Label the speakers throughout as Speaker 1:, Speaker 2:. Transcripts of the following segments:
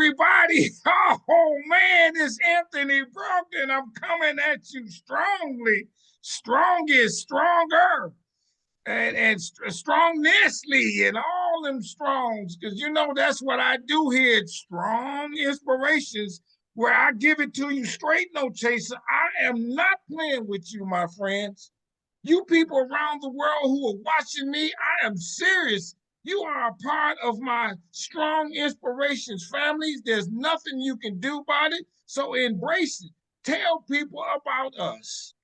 Speaker 1: everybody. Oh man, it's Anthony Brogdon. I'm coming at you strongly, strongest, stronger, and strongnessly, and all them strongs, because you know that's what I do here at Strong Inspirations, where I give it to you straight, no chaser. I am not playing with you, my friends. You people around the world who are watching me, I am serious. You are a part of my Strong Inspirations families. There's nothing you can do about it. So embrace it. Tell people about us.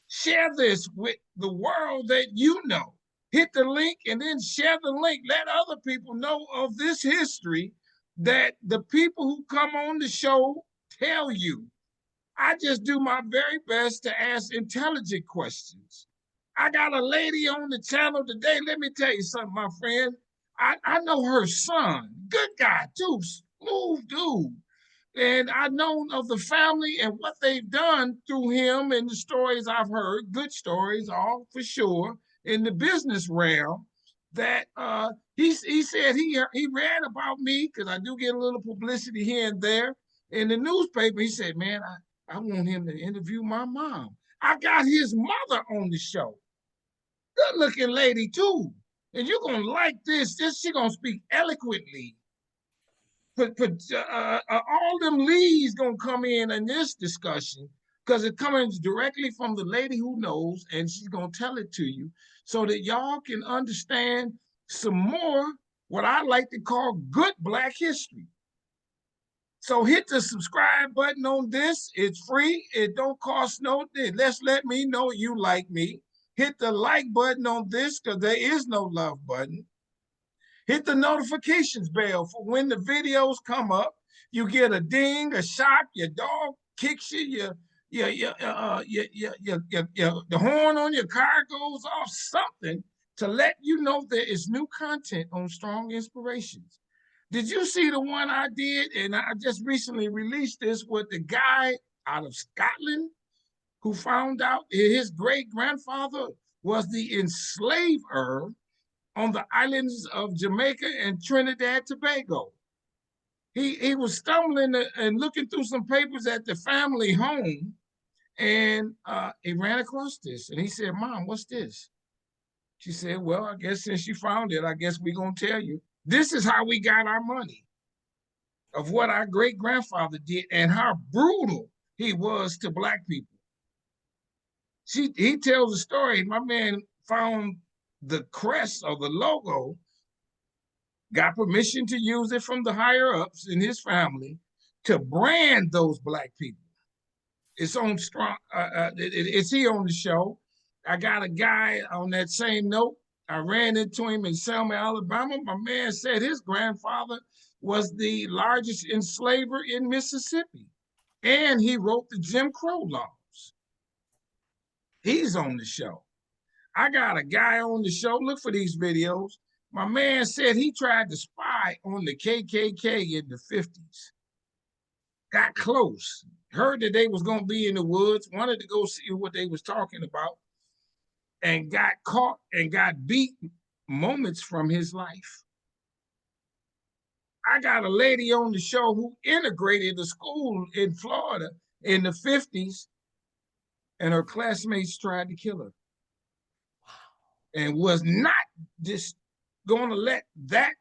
Speaker 1: Share this with the world that you know. Hit the link and then share the link. Let other people know of this history that the people who come on the show tell you. I just do my very best to ask intelligent questions. I got a lady on the channel today. Let me tell you something, my friend. I know her son. Good guy, too. Smooth dude. And I know of the family and what they've done through him and the stories I've heard, good stories, all for sure, in the business realm, that he said he read about me, because I do get a little publicity here and there in the newspaper. He said, man, I want him to interview my mom. I got his mother on the show. Good looking lady too. And you're going to like this. She going to speak eloquently. But all them leads gonna come in this discussion, because it comes directly from the lady who knows, and she's gonna tell it to you so that y'all can understand some more what I like to call good Black history. So hit the subscribe button on this. It's free. It don't cost no thing. Let me know you like me. Hit the like button on this, because there is no love button. Hit the notifications bell for when the videos come up. You get a ding, a shock, your dog kicks you, the horn on your car goes off, something to let you know there is new content on Strong Inspirations. Did you see the one I did? And I just recently released this with the guy out of Scotland who found out his great-grandfather was the enslaver on the islands of Jamaica and Trinidad Tobago. He was stumbling and looking through some papers at the family home, and he ran across this. And he said, Mom, what's this? She said, well, I guess since you found it, I guess we're going to tell you. This is how we got our money, of what our great-grandfather did and how brutal he was to Black people. He tells a story. My man found the crest or the logo, got permission to use it from the higher ups in his family to brand those Black people. It's on Strong. It's here on the show. I got a guy on that same note. I ran into him in Selma, Alabama. My man said his grandfather was the largest enslaver in Mississippi, and he wrote the Jim Crow laws. He's on the show. I got a guy on the show. Look for these videos. My man said he tried to spy on the KKK in the 50s. Got close. Heard that they was going to be in the woods. Wanted to go see what they was talking about. And got caught and got beat moments from his life. I got a lady on the show who integrated a school in Florida in the 50s. And her classmates tried to kill her. And was not just going to let that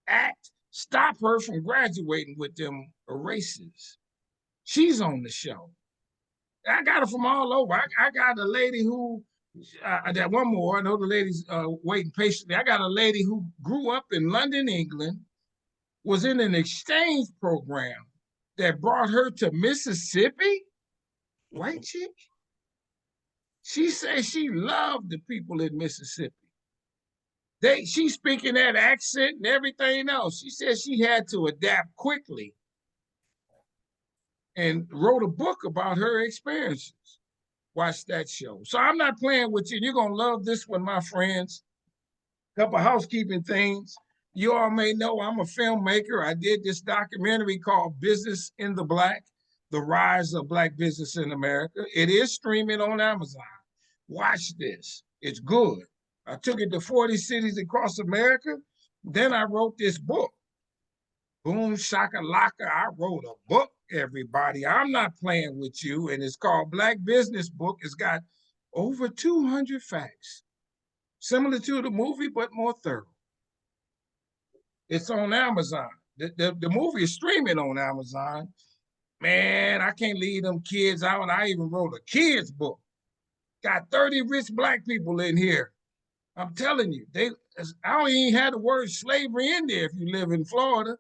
Speaker 1: act stop her from graduating with them races. She's on the show. I got her from all over. I got a lady who, that one more, I know the lady's waiting patiently. I got a lady who grew up in London, England, was in an exchange program that brought her to Mississippi. White chick. She says she loved the people in Mississippi. She's speaking that accent and everything else. She says she had to adapt quickly and wrote a book about her experiences. Watch that show. So I'm not playing with you. You're going to love this one, my friends. A couple housekeeping things. You all may know I'm a filmmaker. I did this documentary called Business in the Black, The Rise of Black Business in America. It is streaming on Amazon. Watch this. It's good. I took it to 40 cities across America. Then I wrote this book. Boom shakalaka. I wrote a book, everybody. I'm not playing with you. And it's called Black Business Book. It's got over 200 facts, similar to the movie, but more thorough. It's on Amazon. The movie is streaming on Amazon. Man, I can't leave them kids out. I even wrote a kids book. Got 30 rich black people in here. I'm telling you, I don't even have the word slavery in there if you live in Florida.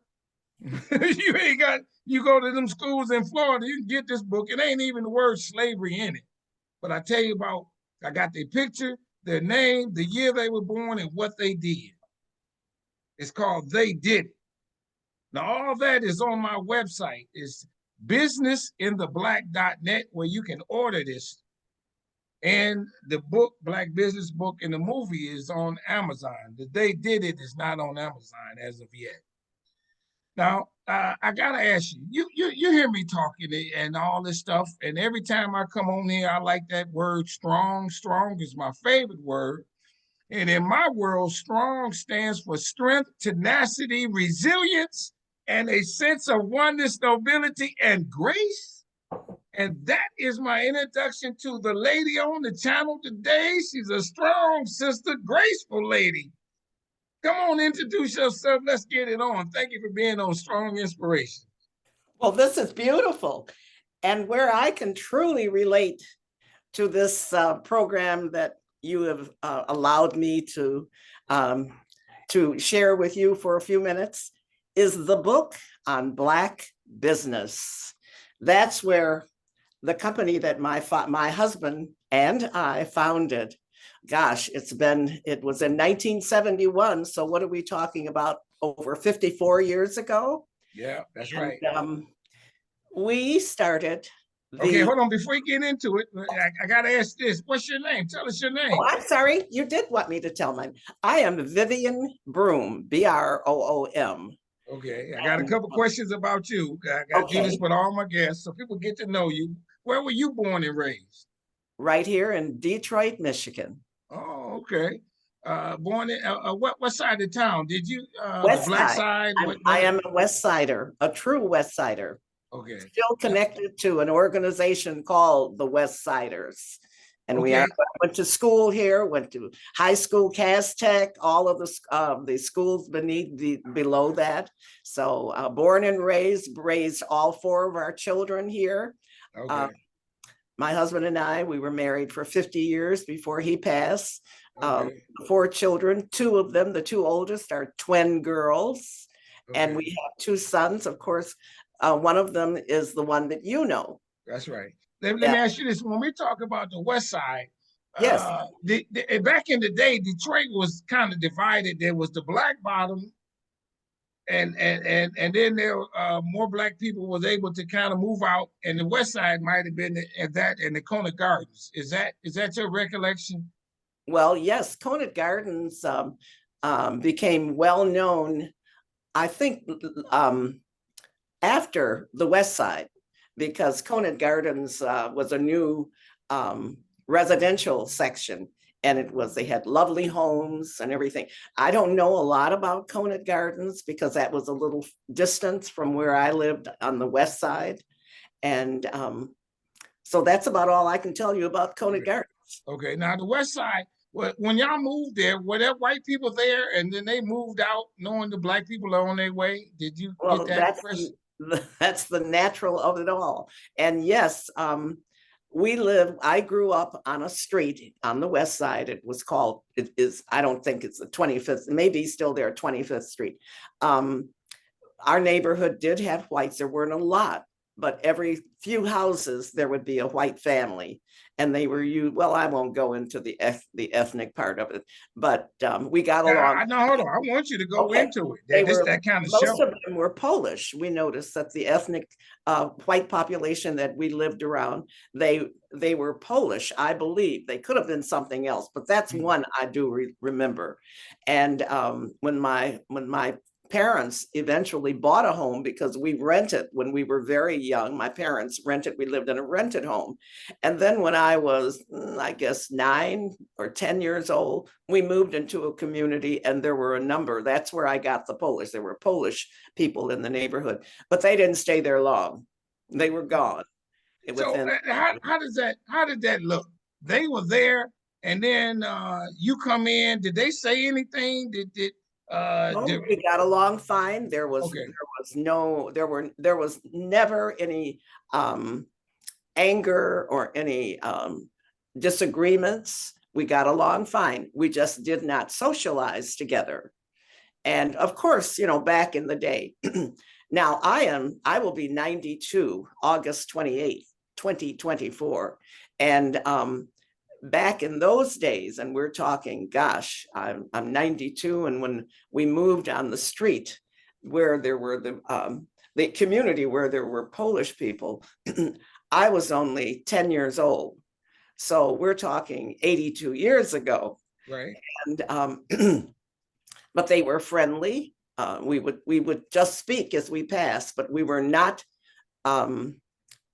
Speaker 1: You ain't got, you go to them schools in Florida, you can get this book. It ain't even the word slavery in it. But I tell you about, I got their picture, their name, the year they were born, and what they did. It's called They Did It. Now, all that is on my website. It's businessintheblack.net, where you can order this. And the book, Black Business Book, and the movie is on Amazon. The They Did It is not on Amazon as of yet. Now, I gotta ask you, you hear me talking and all this stuff, and every time I come on here, I like that word strong. Strong is my favorite word. And in my world, strong stands for strength, tenacity, resilience, and a sense of oneness, nobility, and grace. And that is my introduction to the lady on the channel today. She's a strong sister, graceful lady. Come on, introduce yourself. Let's get it on. Thank you for being on Strong Inspiration.
Speaker 2: Well, this is beautiful. And where I can truly relate to this program that you have allowed me to share with you for a few minutes is the book on Black business. That's where the company that my husband and I founded. Gosh, it was in 1971. So what are we talking about? Over 54 years ago?
Speaker 1: Yeah, that's right.
Speaker 2: We started.
Speaker 1: Okay, hold on. Before you get into it, I got to ask this. What's your name? Tell us your name.
Speaker 2: Oh, I'm sorry. You did want me to tell mine. I am Vivian Broom, Broom.
Speaker 1: Okay, I got a couple questions about you. I got to do this with all my guests so people get to know you. Where were you born and raised?
Speaker 2: Right here in Detroit, Michigan.
Speaker 1: Oh, okay. Born in what side of town? Did you
Speaker 2: West
Speaker 1: the black
Speaker 2: side?
Speaker 1: side?
Speaker 2: I am a West Sider, a true West Sider.
Speaker 1: Okay.
Speaker 2: Still connected to an organization called the West Siders. And I went to school here, went to high school, Cass Tech, all of the schools below that. So born and raised all four of our children here.
Speaker 1: Okay.
Speaker 2: My husband and I, we were married for 50 years before he passed.
Speaker 1: Okay.
Speaker 2: 4 children, 2 of them, the 2 oldest are twin girls. Okay. And we have 2 sons, of course. One of them is the one that you know.
Speaker 1: That's right. Let me ask you this. When we talk about the West Side,
Speaker 2: yes,
Speaker 1: back in the day, Detroit was kind of divided. There was the black bottom, and then there more black people was able to kind of move out, and the West Side might have been at that and the Conant Gardens. Is that your recollection?
Speaker 2: Well, yes, Conant Gardens became well known, I think, after the West Side, because Conant Gardens was a new residential section, and they had lovely homes and everything. I don't know a lot about Conant Gardens because that was a little distance from where I lived on the West Side. And so that's about all I can tell you about Conant Gardens.
Speaker 1: Okay, now the West Side, when y'all moved there, were there white people there and then they moved out knowing the black people are on their way? Did you get that impression?
Speaker 2: That's the natural of it all. And yes, I grew up on a street on the West Side. I don't think it's the 25th, maybe still there, 25th Street. Our neighborhood did have whites. There weren't a lot, but every few houses, there would be a white family. And they were I won't go into the ethnic part of it, but we got along.
Speaker 1: No, hold on. I want you to go into it. That kind of
Speaker 2: most
Speaker 1: show.
Speaker 2: of them were Polish. We noticed that the ethnic white population that we lived around, they were Polish, I believe. They could have been something else, but that's one I do remember. And when my parents eventually bought a home because we rented when we were very young. My parents rented, we lived in a rented home. And then when I was, I guess, 9 or 10 years old, we moved into a community and there were a number. That's where I got the Polish. There were Polish people in the neighborhood, but they didn't stay there long. They were gone.
Speaker 1: So
Speaker 2: Within,
Speaker 1: how did that look? They were there, and then you come in. Did they say anything?
Speaker 2: no, we got along fine.
Speaker 1: Okay.
Speaker 2: There was never any anger or any disagreements. We got along fine. We just did not socialize together. And of course, back in the day, now I will be 92, August 28th, 2024. And back in those days, and we're talking, gosh, I'm 92, and when we moved on the street where there were the community where there were Polish people, I was only 10 years old. So we're talking 82 years ago.
Speaker 1: Right.
Speaker 2: And but they were friendly. We would just speak as we passed, but we were not.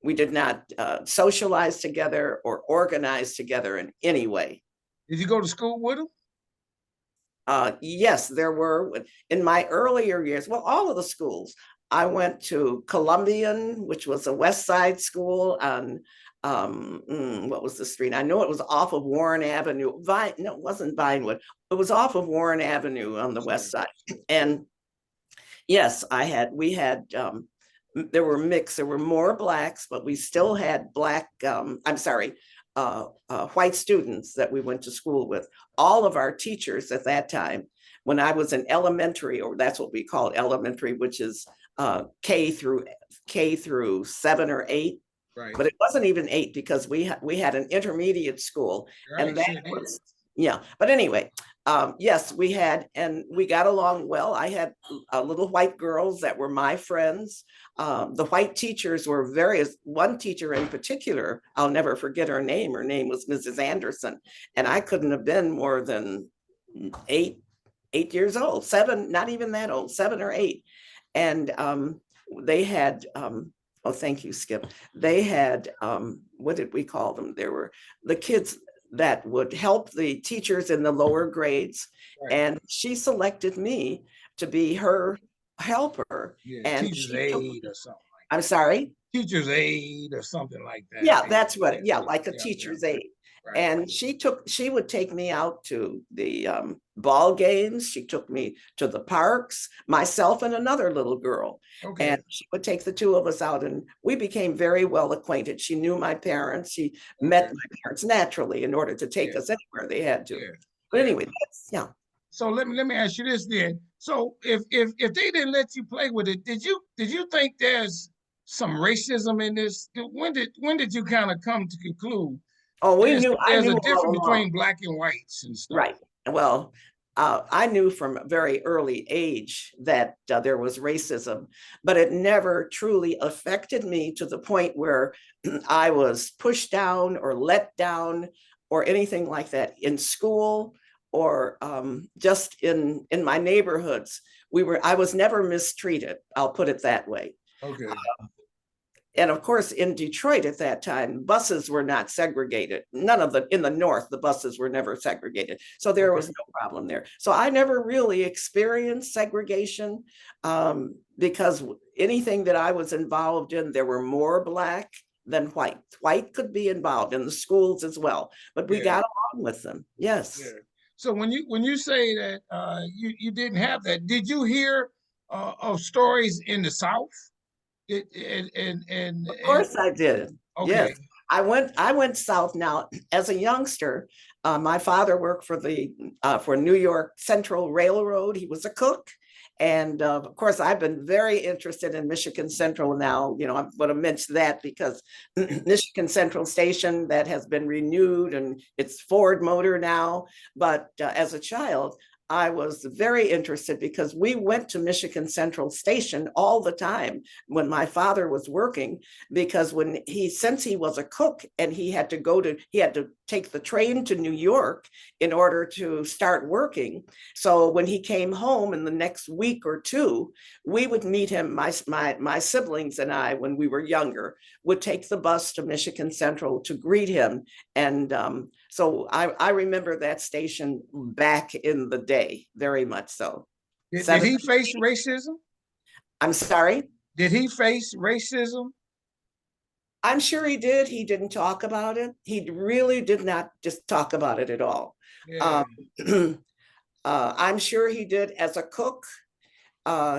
Speaker 2: We did not socialize together or organize together in any way.
Speaker 1: Did you go to school with them?
Speaker 2: Yes, there were in my earlier years. Well, all of the schools. I went to Columbian, which was a West Side school on what was the street? I know it was off of Warren Avenue. No, it wasn't Vinewood. It was off of Warren Avenue on the West Side. And yes, we had there were mixed. There were more blacks, but we still had white students that we went to school with. All of our teachers at that time, when I was in elementary, or that's what we called elementary, which is K through 7 or 8.
Speaker 1: Right.
Speaker 2: But it wasn't even 8 because we had an intermediate school, right, and that was, yeah. But anyway, yes, we had, and we got along well. I had little white girls that were my friends. The white teachers were one teacher in particular, I'll never forget her name. Her name was Mrs. Anderson, and I couldn't have been more than 8 years old, 7, not even that old, 7 or 8. And they had, oh, thank you, Skip. They had, what did we call them? There were the kids that would help the teachers in the lower grades. Right. And she selected me to be her helper.
Speaker 1: Yeah,
Speaker 2: and
Speaker 1: teacher's aide or something.
Speaker 2: I'm sorry?
Speaker 1: Teacher's aide or something like that.
Speaker 2: Yeah, that's what, yeah, like a teacher's aide.
Speaker 1: Right.
Speaker 2: And she would take me out to the ball games. She took me to the parks, myself and another little girl. Okay. And she would take the two of us out, and we became very well acquainted. She knew my parents. She met my parents naturally in order to take us anywhere they had to. But anyway, yeah.
Speaker 1: So let me ask you this then. So if they didn't let you play with it, did you think there's some racism in this? When did you kind of come to conclude?
Speaker 2: Oh, we knew.
Speaker 1: There's a difference between black and whites and stuff.
Speaker 2: Right. Well, I knew from a very early age that there was racism, but it never truly affected me to the point where I was pushed down or let down or anything like that in school or just in my neighborhoods. I was never mistreated. I'll put it that way.
Speaker 1: Okay.
Speaker 2: And of course, in Detroit at that time, buses were not segregated. In the North, the buses were never segregated. So there was no problem there. So I never really experienced segregation because anything that I was involved in, there were more black than white. White could be involved in the schools as well, but we got along with them. Yes. Yeah.
Speaker 1: So when you say that you didn't have that, did you hear of stories in the South?
Speaker 2: Of course I did. Okay. Yes. I went south. Now, as a youngster, my father worked for New York Central Railroad. He was a cook. And of course, I've been very interested in Michigan Central now. I'm going to mention that because Michigan Central Station that has been renewed and it's Ford motor now. But as a child, I was very interested because we went to Michigan Central Station all the time when my father was working, because since he was a cook and he had to take the train to New York in order to start working. So when he came home in the next week or two, we would meet him, my siblings and I, when we were younger, would take the bus to Michigan Central to greet him. And so I remember that station back in the day, very much so.
Speaker 1: Did he face racism?
Speaker 2: I'm sorry?
Speaker 1: Did he face racism?
Speaker 2: I'm sure he did. He didn't talk about it. He really did not just talk about it at all.
Speaker 1: Yeah.
Speaker 2: I'm sure he did as a cook.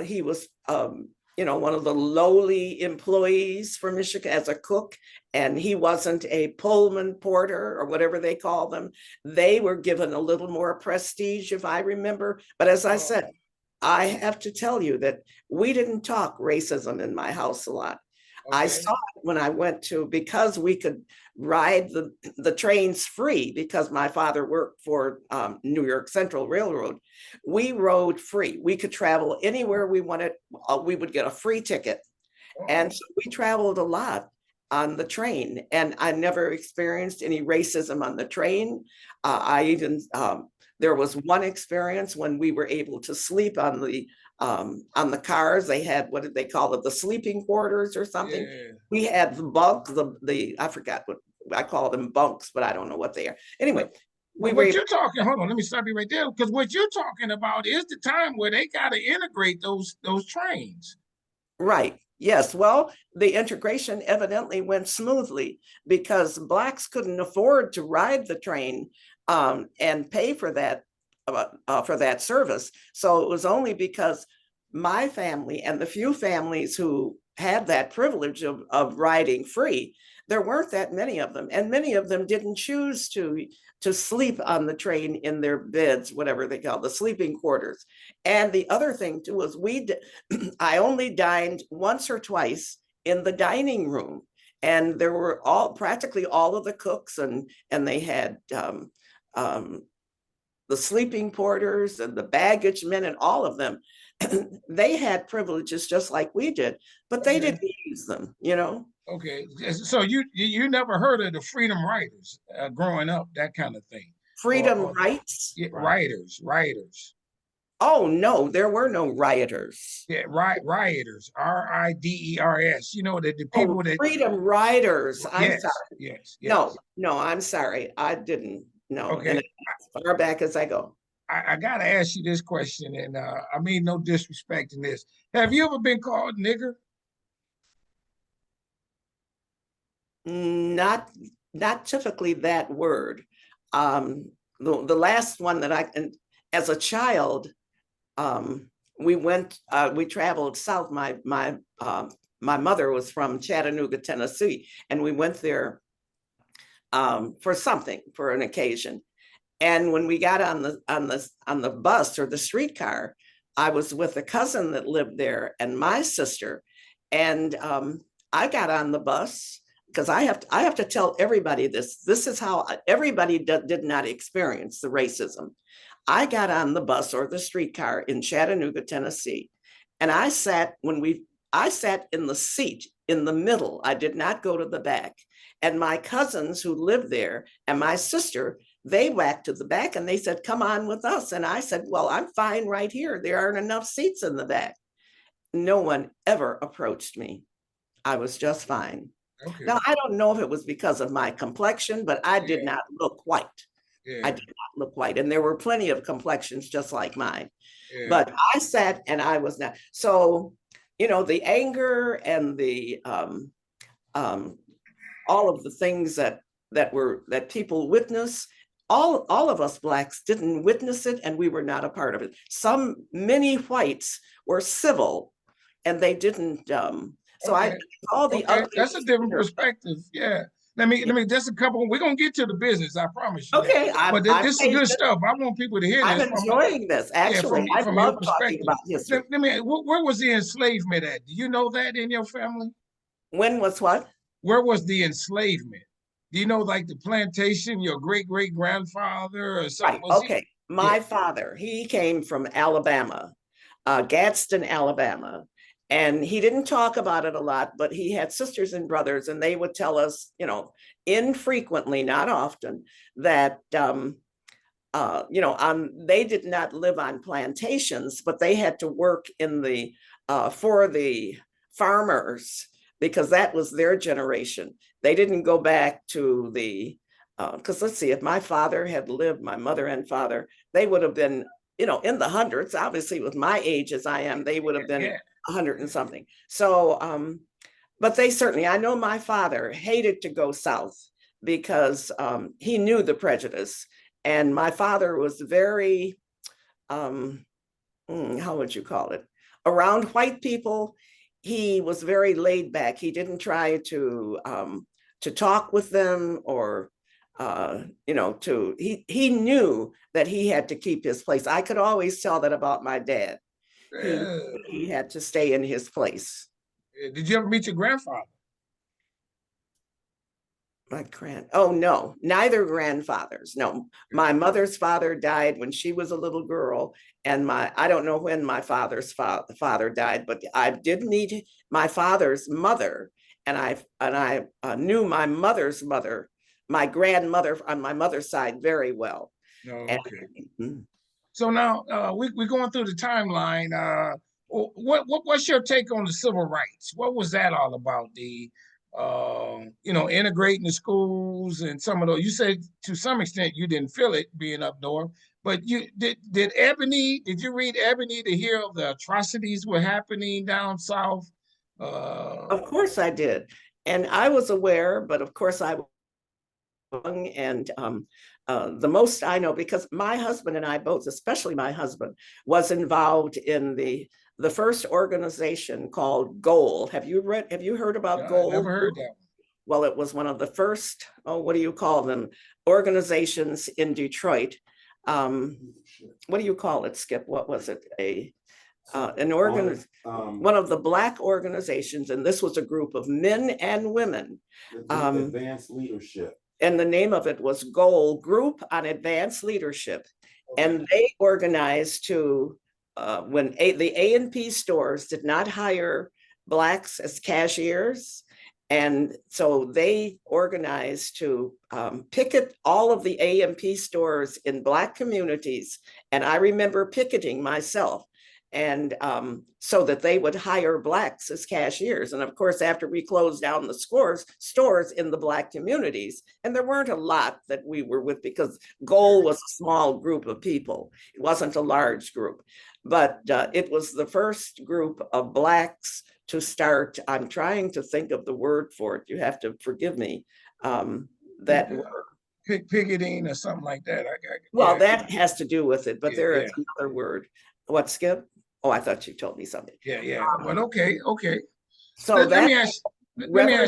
Speaker 2: He was, one of the lowly employees for Michigan as a cook, and he wasn't a Pullman porter or whatever they call them. They were given a little more prestige, if I remember. But as I said, I have to tell you that we didn't talk racism in my house a lot. Okay. I saw it when I went because we could ride the trains free, because my father worked for New York Central Railroad. We rode free. We could travel anywhere we wanted. We would get a free ticket. And so we traveled a lot on the train, and I never experienced any racism on the train. There was one experience when we were able to sleep on the cars. They had, what did they call it? The sleeping quarters or something. Yeah. We had the bunk, I forgot what I call them, bunks, but I don't know what they are. Anyway,
Speaker 1: you're talking, hold on, let me stop you right there. Because what you're talking about is the time where they got to integrate those trains.
Speaker 2: Right. Yes. Well, the integration evidently went smoothly because Blacks couldn't afford to ride the train and pay for that service. So it was only because my family and the few families who had that privilege of riding free, there weren't that many of them, and many of them didn't choose to sleep on the train in their beds, whatever they call the sleeping quarters. And the other thing too was I only dined once or twice in the dining room, and there were practically all of the cooks, and they had the sleeping porters and the baggage men and all of them. They had privileges just like we did, but they didn't use them,
Speaker 1: Okay, so you never heard of the Freedom Riders growing up, that kind of thing?
Speaker 2: Freedom rights?
Speaker 1: Yeah, rioters.
Speaker 2: Oh no, there were no rioters.
Speaker 1: Yeah, rioters, RIDERS. The people that
Speaker 2: Freedom Riders. I'm sorry.
Speaker 1: Yes.
Speaker 2: No, I'm sorry. I didn't know. Okay. And as far back as I go.
Speaker 1: I gotta ask you this question, and I mean no disrespect in this. Have you ever been called nigger?
Speaker 2: Not typically that word. The last one that as a child, we traveled south. My mother was from Chattanooga, Tennessee, and we went there for an occasion. And when we got on the bus or the streetcar, I was with a cousin that lived there and my sister, and I got on the bus because I have to tell everybody this. This is how everybody did not experience the racism. I got on the bus or the streetcar in Chattanooga, Tennessee, and I sat in the seat in the middle. I did not go to the back. And my cousins who lived there and my sister, they whacked to the back and they said, "Come on with us." And I said, "Well, I'm fine right here. There aren't enough seats in the back." No one ever approached me. I was just fine. Okay. Now, I don't know if it was because of my complexion, but I did not look white. Yeah. I did not look white. And there were plenty of complexions just like mine. Yeah. But I sat and I was not. So, the anger and the all of the things that people witness, all of us Blacks didn't witness it, and we were not a part of it. Many whites were civil, and they didn't. So
Speaker 1: okay. Other. That's a different perspective. Yeah. Let me. Just a couple. We're gonna get to the business. I promise you.
Speaker 2: Okay.
Speaker 1: But this is good stuff. I want people to hear this.
Speaker 2: I'm enjoying this. Actually, I love talking about history.
Speaker 1: Where was the enslavement at? Do you know that in your family?
Speaker 2: When was what?
Speaker 1: Where was the enslavement? Do you know, like the plantation, your great grandfather or something?
Speaker 2: Right. Okay. my father, he came from Alabama, Gadsden, Alabama. And he didn't talk about it a lot, but he had sisters and brothers, and they would tell us, infrequently, not often, that they did not live on plantations, but they had to work for the farmers because that was their generation. They didn't go back to because let's see, if my father had lived, my mother and father, they would have been, in the hundreds. Obviously, with my age as I am, they would have been 100 and something. So, but they certainly, I know my father hated to go south because he knew the prejudice. And my father was very, how would you call it? Around white people, he was very laid back. He didn't try to talk with them or, he knew that he had to keep his place. I could always tell that about my dad. He had to stay in his place.
Speaker 1: Did you ever meet your grandfather?
Speaker 2: Oh, no, neither grandfathers. No, my mother's father died when she was a little girl. And I don't know when my father's father died, but I did meet my father's mother. And I knew my mother's mother, my grandmother on my mother's side very well.
Speaker 1: Okay. So now we're going through the timeline. What's your take on the civil rights? What was that all about? Integrating the schools and some of those. You said to some extent you didn't feel it being up north, but you did Ebony, did you read Ebony to hear of the atrocities were happening down south?
Speaker 2: Of course I did. And I was aware, but of course I was young, and the most I know, because my husband and I both, especially my husband, was involved in the first organization called GOAL. Have you heard about GOAL?
Speaker 1: I never heard that.
Speaker 2: Well, it was one of the first, what do you call them, organizations in Detroit. What do you call it, Skip? What was it? One of the Black organizations, and this was a group of men and women.
Speaker 3: Advanced Leadership.
Speaker 2: And the name of it was GOAL, Group on Advanced Leadership. Okay. And they organized to, when the A&P stores did not hire Blacks as cashiers, and so they organized to picket all of the A&P stores in Black communities. And I remember picketing myself, and so that they would hire Blacks as cashiers. And of course, after we closed down the stores in the Black communities, and there weren't a lot that we were with because GOAL was a small group of people. It wasn't a large group, but it was the first group of Blacks to start. I'm trying to think of the word for it. You have to forgive me. That word.
Speaker 1: Picketing or something like that.
Speaker 2: Well, that has to do with it, but there is another word. What, Skip? Oh, I thought you told me something.
Speaker 1: Yeah. Well, okay.
Speaker 2: So let me ask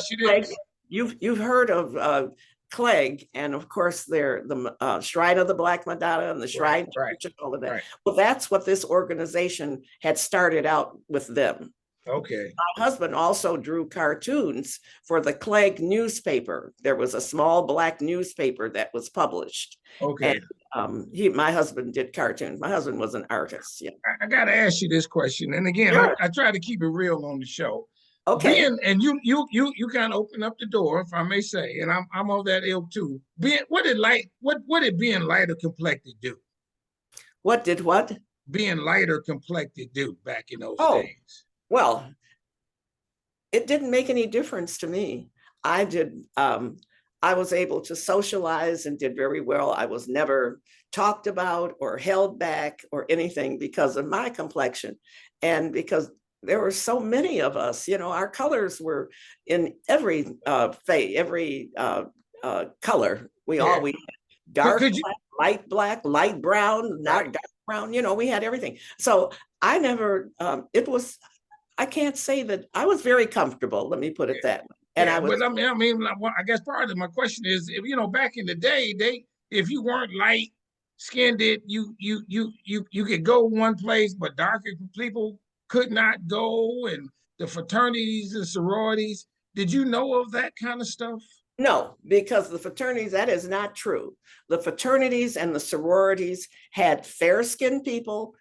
Speaker 2: you this. You've heard of Clegg, and of course, they're the Shrine of the Black Madonna and the Shrine Church and all of that. Right. Well, that's what this organization had started out with them.
Speaker 1: Okay.
Speaker 2: My husband also drew cartoons for the Clegg newspaper. There was a small Black newspaper that was published.
Speaker 1: Okay.
Speaker 2: And my husband did cartoons. My husband was an artist. Yeah.
Speaker 1: I got to ask you this question, and again, sure. I try to keep it real on the show.
Speaker 2: Okay.
Speaker 1: And you kind of open up the door, if I may say, and I'm of that ilk too. What did being lighter complected do?
Speaker 2: What did what?
Speaker 1: Being lighter complected do back in those days?
Speaker 2: Well, it didn't make any difference to me. I was able to socialize and did very well. I was never talked about or held back or anything because of my complexion. And because there were so many of us, our colors were in every color. We always dark black, light brown, not dark brown, we had everything. So I never, I can't say that I was very comfortable. Let me put it that way. And
Speaker 1: I guess part of my question is, back in the day, if you weren't light skinned, you could go one place, but darker people could not go, and the fraternities and sororities. Did you know of that kind of stuff?
Speaker 2: No, because the fraternities, that is not true. The fraternities and the sororities had fair-skinned people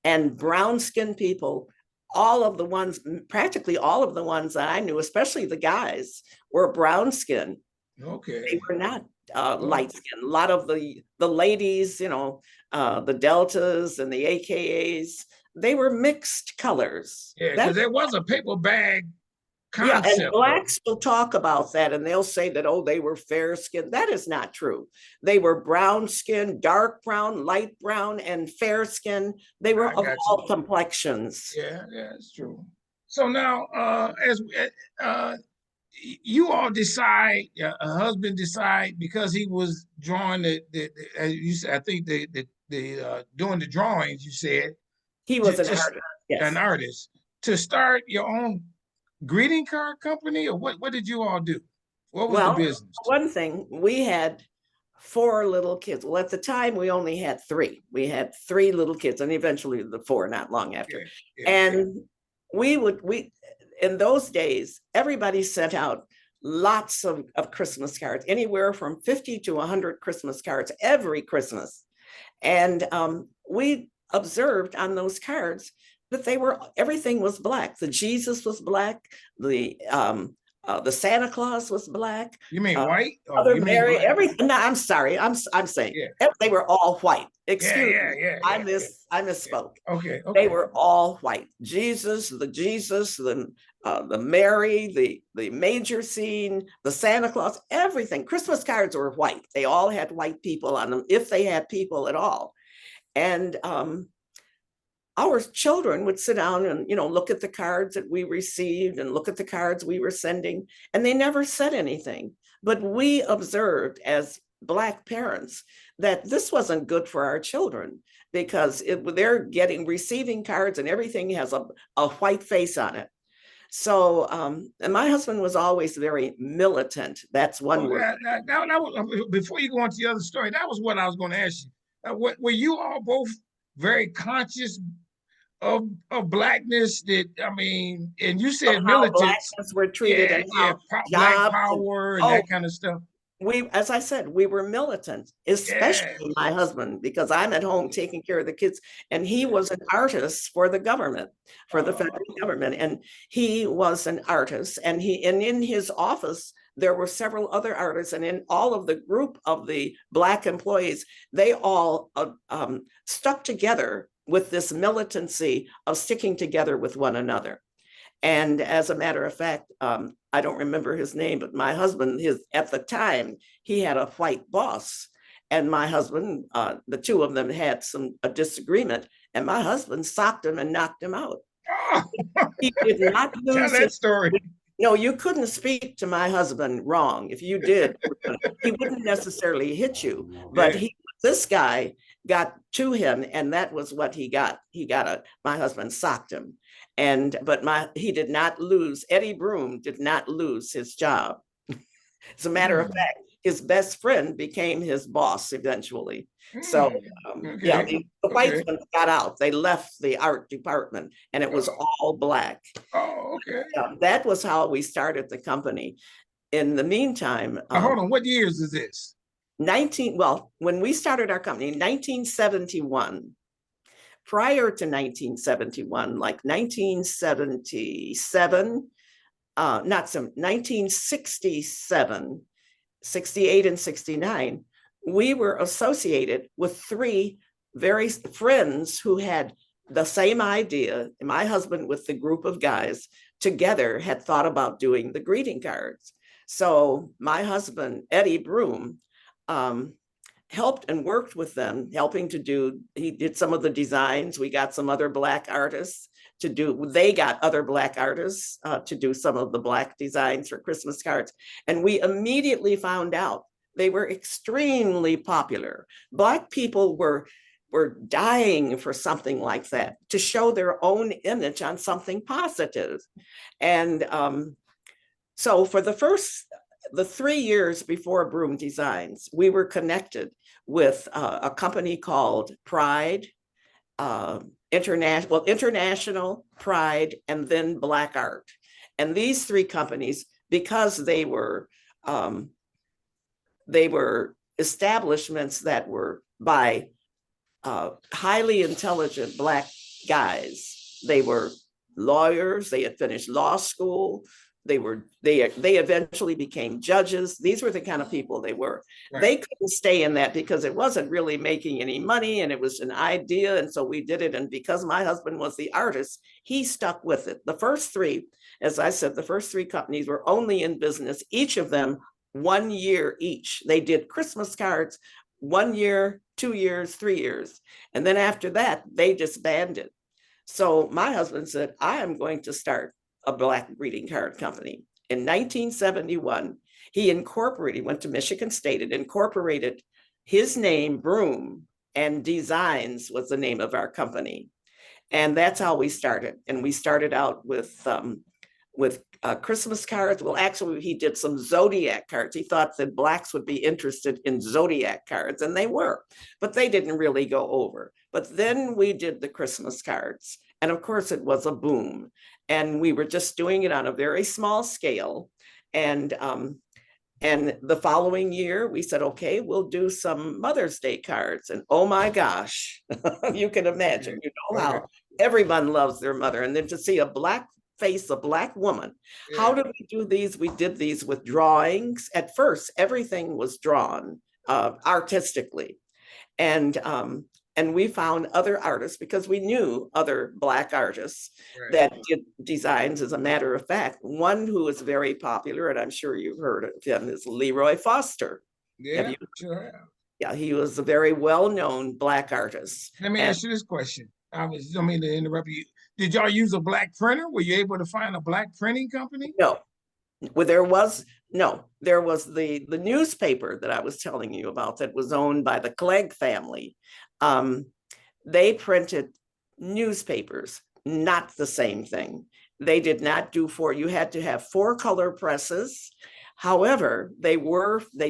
Speaker 2: and brown-skinned people. All of the ones, practically all of the ones that I knew, especially the guys, were brown skinned.
Speaker 1: Okay.
Speaker 2: They were not light skinned. A lot of the ladies, the deltas and the AKAs, they were mixed colors.
Speaker 1: Yeah, because there was a paper bag
Speaker 2: Yeah, and
Speaker 1: concept.
Speaker 2: blacks will talk about that and they'll say that, oh, they were fair skinned. That is not true. They were brown skinned, dark brown, light brown, and fair skinned. They were
Speaker 1: I
Speaker 2: of
Speaker 1: got
Speaker 2: all
Speaker 1: you.
Speaker 2: complexions.
Speaker 1: Yeah, it's true. So now, as you all decide, a husband decide because he was drawing as you said, I think the doing the drawings. You said
Speaker 2: He was an
Speaker 1: just
Speaker 2: artist,
Speaker 1: an
Speaker 2: yes.
Speaker 1: artist to start your own greeting card company, or what? What did you all do? What was the
Speaker 2: Well,
Speaker 1: business?
Speaker 2: one thing, we had 4 little kids. Well, at the time, we only had 3. We had 3 little kids, and eventually the 4 not long after.
Speaker 1: Yeah.
Speaker 2: And we in those days, everybody sent out lots of Christmas cards, anywhere from 50 to 100 Christmas cards every Christmas. And we observed on those cards that everything was black. The Jesus was black. The Santa Claus was black.
Speaker 1: You mean white?
Speaker 2: Mother
Speaker 1: You mean
Speaker 2: Mary,
Speaker 1: black?
Speaker 2: everything. No, I'm sorry. I'm saying they were all white. Excuse me. I misspoke.
Speaker 1: Okay.
Speaker 2: They were all white. the Mary, the major scene, the Santa Claus, everything. Christmas cards were white. They all had white people on them, if they had people at all. And our children would sit down and look at the cards that we received and look at the cards we were sending, and they never said anything. But we observed as Black parents that this wasn't good for our children, because they're receiving cards and everything has a white face on it. So, and my husband was always very militant. That's one word.
Speaker 1: Before you go on to the other story, that was what I was going to ask you. Were you all both very conscious of blackness? And you said militant.
Speaker 2: Blackness were treated,
Speaker 1: black power and that kind of stuff.
Speaker 2: As I said, we were militant, especially my husband, because I'm at home taking care of the kids, and he was an artist for the government, for the federal government, and he was an artist, and in his office there were several other artists, and in all of the group of the Black employees, they all stuck together with this militancy of sticking together with one another. And as a matter of fact, I don't remember his name, but my husband, at the time, he had a white boss. And my husband, the two of them had a disagreement, and my husband socked him and knocked him out. He did not lose.
Speaker 1: Tell that story.
Speaker 2: No, you couldn't speak to my husband wrong. If you did, he wouldn't necessarily hit you. But this guy got to him, and that was what he got. My husband socked him. But he did not lose. Eddie Broom did not lose his job. As a matter of fact, his best friend became his boss eventually. So the white ones got out. They left the art department, and it was all Black.
Speaker 1: Oh, okay.
Speaker 2: That was how we started the company. In the meantime,
Speaker 1: hold on. What years is this?
Speaker 2: When we started our company, 1971. Prior to 1971, like 1977, 1967, 68, and 69, we were associated with 3 very friends who had the same idea. My husband, with the group of guys together, had thought about doing the greeting cards. So my husband, Eddie Broom, helped and worked with them, he did some of the designs. We got some other Black artists they got other Black artists to do some of the Black designs for Christmas cards. And we immediately found out they were extremely popular. Black people were dying for something like that, to show their own image on something positive. And so for the 3 years before Broom Designs, we were connected with a company called Pride, International, Pride, and then Black Art. And these 3 companies, because they were they were establishments that were by highly intelligent Black guys. They were lawyers. They had finished law school. They eventually became judges. These were the kind of people they were.
Speaker 1: Right.
Speaker 2: They couldn't stay in that because it wasn't really making any money, and it was an idea. And so we did it. And because my husband was the artist, he stuck with it. The first three, as I said, the first three companies were only in business, each of them 1 year each. They did Christmas cards 1 year, 2 years, 3 years. And then after that, they disbanded. So my husband said, I am going to start a Black greeting card company. In 1971, he went to Michigan State and incorporated his name, Broom, and Designs was the name of our company. And that's how we started. And we started out with Christmas cards. Well, actually, he did some zodiac cards. He thought that Blacks would be interested in zodiac cards, and they were, but they didn't really go over. But then we did the Christmas cards. And of course, it was a boom. And we were just doing it on a very small scale. And the following year, we said, okay, we'll do some Mother's Day cards. And oh my gosh, you can imagine, you know how everyone loves their mother. And then to see a Black face, a Black woman. Yeah. How did we do these? We did these with drawings. At first, everything was drawn artistically. And we found other artists because we knew other Black artists that did designs. As a matter of fact, one who is very popular, and I'm sure you've heard of him, is Leroy Foster.
Speaker 1: Yeah, sure have.
Speaker 2: Yeah, he was a very well-known Black artist.
Speaker 1: Let me ask you this question. I don't mean to interrupt you. Did y'all use a Black printer? Were you able to find a Black printing company?
Speaker 2: No. Well, there was the newspaper that I was telling you about that was owned by the Clegg family. They printed newspapers, not the same thing. They did not do you had to have 4-color presses. However, they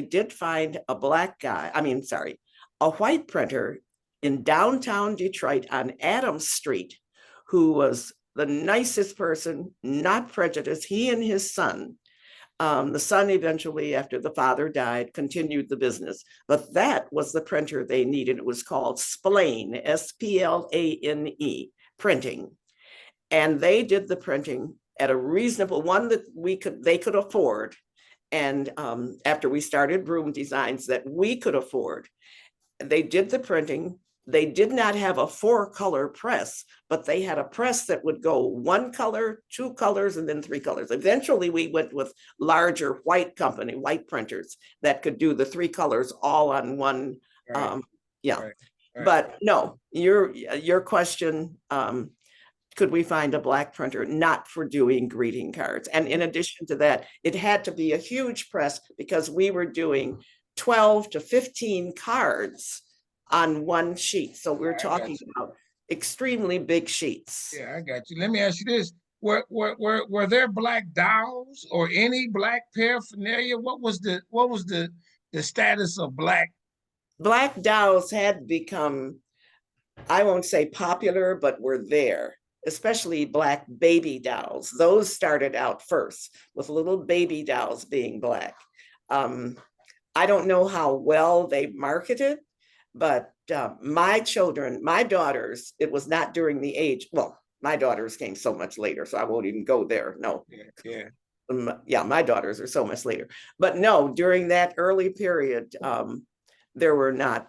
Speaker 2: did find a white printer in downtown Detroit on Adams Street, who was the nicest person, not prejudiced. He and his son. The son eventually, after the father died, continued the business. But that was the printer they needed. It was called Splane, S-P-L-A-N-E, printing. And they did the printing at a reasonable one that they could afford. And after we started Broom Designs that we could afford, they did the printing. They did not have a 4-color press, but they had a press that would go 1 color, 2 colors, and then 3 colors. Eventually, we went with larger white printers that could do the 3 colors all on one. Right. Right. But no, your question, could we find a Black printer? Not for doing greeting cards. And in addition to that, it had to be a huge press because we were doing 12 to 15 cards on one sheet. So we're talking about extremely big sheets.
Speaker 1: Yeah, I got you. Let me ask you this. Were there Black dolls or any Black paraphernalia? What was the status of Black
Speaker 2: dolls had become, I won't say popular, but were there, especially Black baby dolls. Those started out first with little baby dolls being Black. I don't know how well they marketed, but my daughters, it was not during the age, well, my daughters came so much later, so I won't even go there. No. Yeah, my daughters are so much later. But no, during that early period, there were not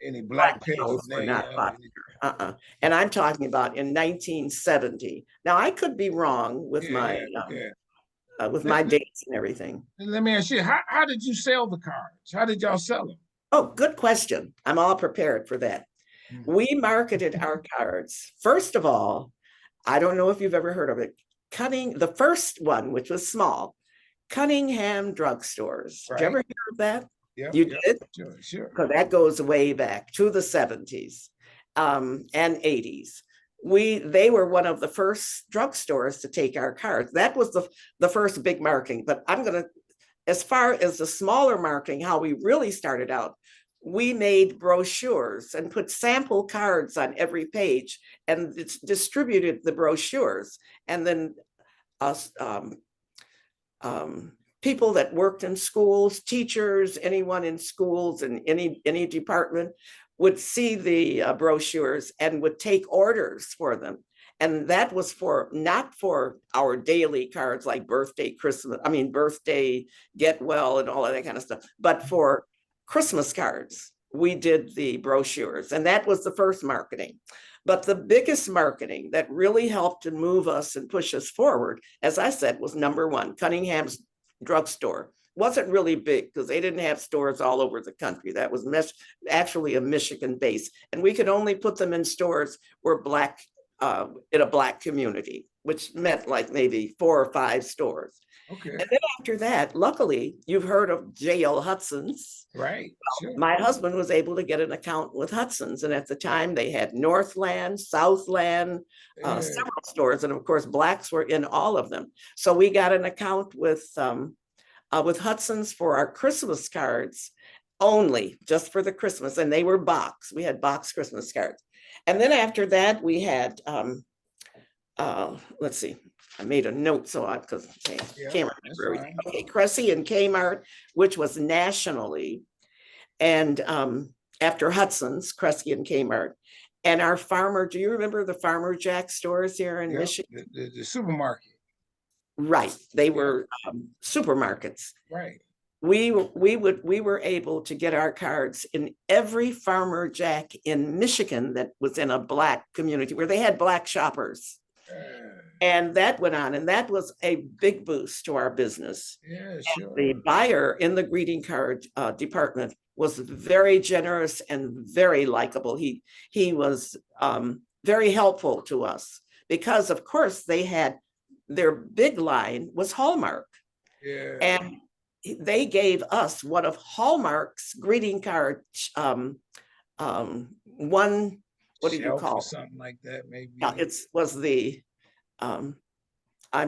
Speaker 1: any Black
Speaker 2: dolls were not popular. And I'm talking about in 1970. Now I could be wrong with my dates and everything.
Speaker 1: Let me ask you, how did you sell the cards? How did y'all sell them?
Speaker 2: Oh, good question. I'm all prepared for that. Mm-hmm. We marketed our cards. First of all, I don't know if you've ever heard of it. The first one, which was small, Cunningham drugstores. Right. Did you ever hear of that?
Speaker 1: Yeah,
Speaker 2: you did?
Speaker 1: Sure.
Speaker 2: Because that goes way back to the 70s and 80s. They were one of the first drugstores to take our cards. That was the first big marketing. But as far as the smaller marketing, how we really started out, we made brochures and put sample cards on every page and distributed the brochures. And then people that worked in schools, teachers, anyone in schools and any department would see the brochures and would take orders for them. And that was not for our daily cards like birthday, birthday, get well and all of that kind of stuff, but for Christmas cards. We did the brochures, and that was the first marketing. But the biggest marketing that really helped to move us and push us forward, as I said, was number one, Cunningham's drugstore. Wasn't really big because they didn't have stores all over the country. That was actually a Michigan base. And we could only put them in stores where in a Black community, which meant like maybe 4 or 5 stores.
Speaker 1: Okay.
Speaker 2: And then after that, luckily, you've heard of J.L. Hudson's.
Speaker 1: Right. Sure.
Speaker 2: My husband was able to get an account with Hudson's. And at the time they had Northland, Southland, several stores. And of course, Blacks were in all of them. So we got an account with Hudson's for our Christmas cards only, just for the Christmas. And they were box. We had box Christmas cards. And then after that, we had, let's see, I made a note because I can't remember everything. Okay, Cressy and Kmart, which was nationally. And after Hudson's, Cressy and Kmart. And our do you remember the Farmer Jack stores here in Michigan?
Speaker 1: The supermarket.
Speaker 2: Right, they were supermarkets.
Speaker 1: Right.
Speaker 2: We were able to get our cards in every Farmer Jack in Michigan that was in a Black community where they had Black shoppers. And that went on, and that was a big boost to our business.
Speaker 1: Yeah, sure.
Speaker 2: The buyer in the greeting card department was very generous and very likable. He was very helpful to us because, of course, they had their big line was Hallmark.
Speaker 1: Yeah.
Speaker 2: And they gave us one of Hallmark's greeting card, what did you call it?
Speaker 1: Something like that, maybe.
Speaker 2: Yeah, was the, I'm